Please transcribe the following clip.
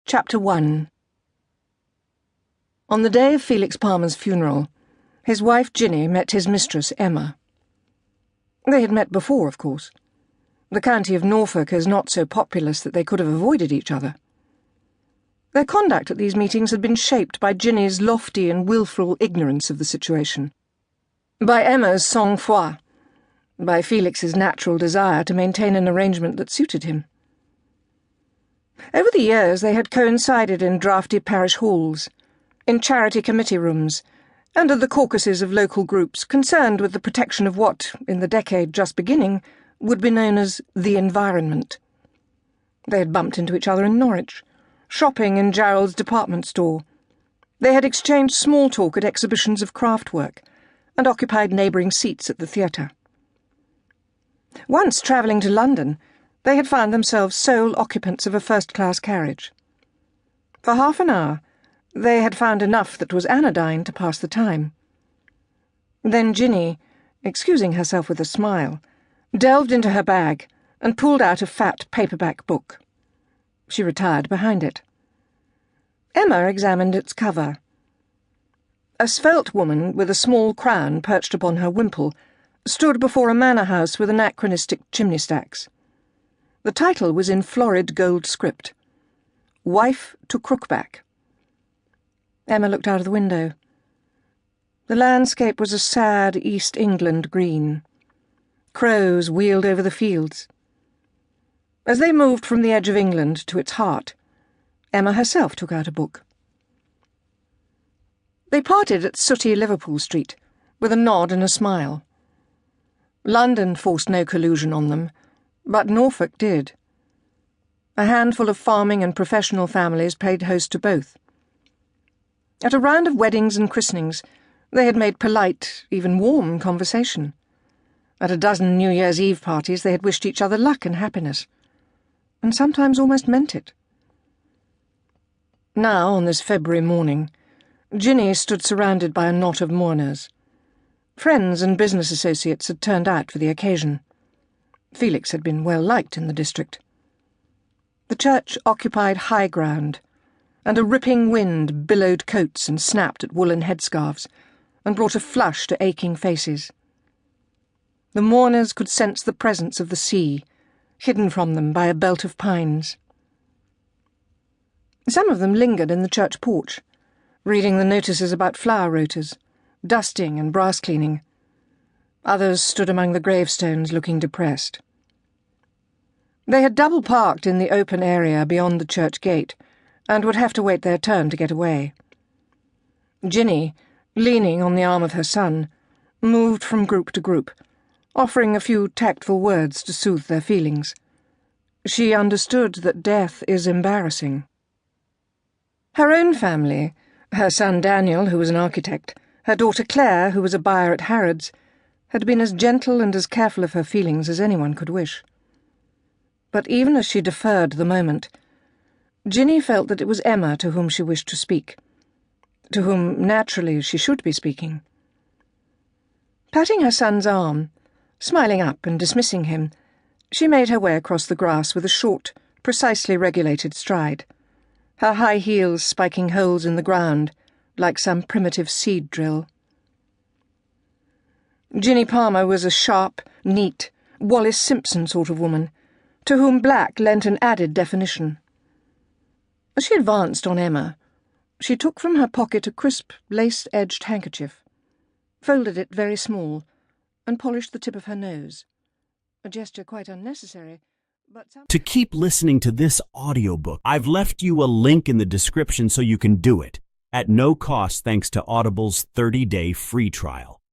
Chapter 1. On the day of Felix Palmer's funeral, his wife Ginny met his mistress Emma. They had met before, of course. The county of Norfolk is not so populous that they could have avoided each other. Their conduct at these meetings had been shaped by Ginny's lofty and wilful ignorance of the situation, by Emma's sang-froid, by Felix's natural desire to maintain an arrangement that suited him. Over the years they had coincided in draughty parish halls, in charity committee rooms, and at the caucuses of local groups concerned with the protection of what, in the decade just beginning, would be known as the environment. They had bumped into each other in Norwich, shopping in Gerald's department store. They had exchanged small talk at exhibitions of craft work, and occupied neighbouring seats at the theatre. Once travelling to London, they had found themselves sole occupants of a first-class carriage. For half an hour, they had found enough that was anodyne to pass the time. Then Ginny, excusing herself with a smile, delved into her bag and pulled out a fat paperback book. She retired behind it. Emma examined its cover. A svelte woman with a small crown perched upon her wimple stood before a manor house with anachronistic chimney stacks. The title was in florid gold script: Wife to Crookback. Emma looked out of the window. The landscape was a sad East England green. Crows wheeled over the fields. As they moved from the edge of England to its heart, Emma herself took out a book. They parted at sooty Liverpool Street, with a nod and a smile. London forced no collusion on them, but Norfolk did. A handful of farming and professional families played host to both. At a round of weddings and christenings, they had made polite, even warm conversation. At a dozen New Year's Eve parties they had wished each other luck and happiness, and sometimes almost meant it. Now, on this February morning, Ginny stood surrounded by a knot of mourners. Friends and business associates had turned out for the occasion. Felix had been well liked in the district. The church occupied high ground, and a ripping wind billowed coats and snapped at woolen headscarves, and brought a flush to aching faces. The mourners could sense the presence of the sea, hidden from them by a belt of pines. Some of them lingered in the church porch, reading the notices about flower rotors, dusting and brass cleaning. Others stood among the gravestones looking depressed. They had double-parked in the open area beyond the church gate, and would have to wait their turn to get away. Ginny, leaning on the arm of her son, moved from group to group, offering a few tactful words to soothe their feelings. She understood that death is embarrassing. Her own family, her son Daniel, who was an architect, her daughter Claire, who was a buyer at Harrods, had been as gentle and as careful of her feelings as anyone could wish. But even as she deferred the moment, Ginny felt that it was Emma to whom she wished to speak, to whom naturally she should be speaking. Patting her son's arm, smiling up and dismissing him, she made her way across the grass with a short, precisely regulated stride, her high heels spiking holes in the ground like some primitive seed drill. Ginny Palmer was a sharp, neat, Wallis Simpson sort of woman, to whom black lent an added definition. As she advanced on Emma, she took from her pocket a crisp, lace-edged handkerchief, folded it very small, and polished the tip of her nose, a gesture quite unnecessary, but To keep listening to this audiobook, I've left you a link in the description so you can do it, at no cost thanks to Audible's 30-day free trial.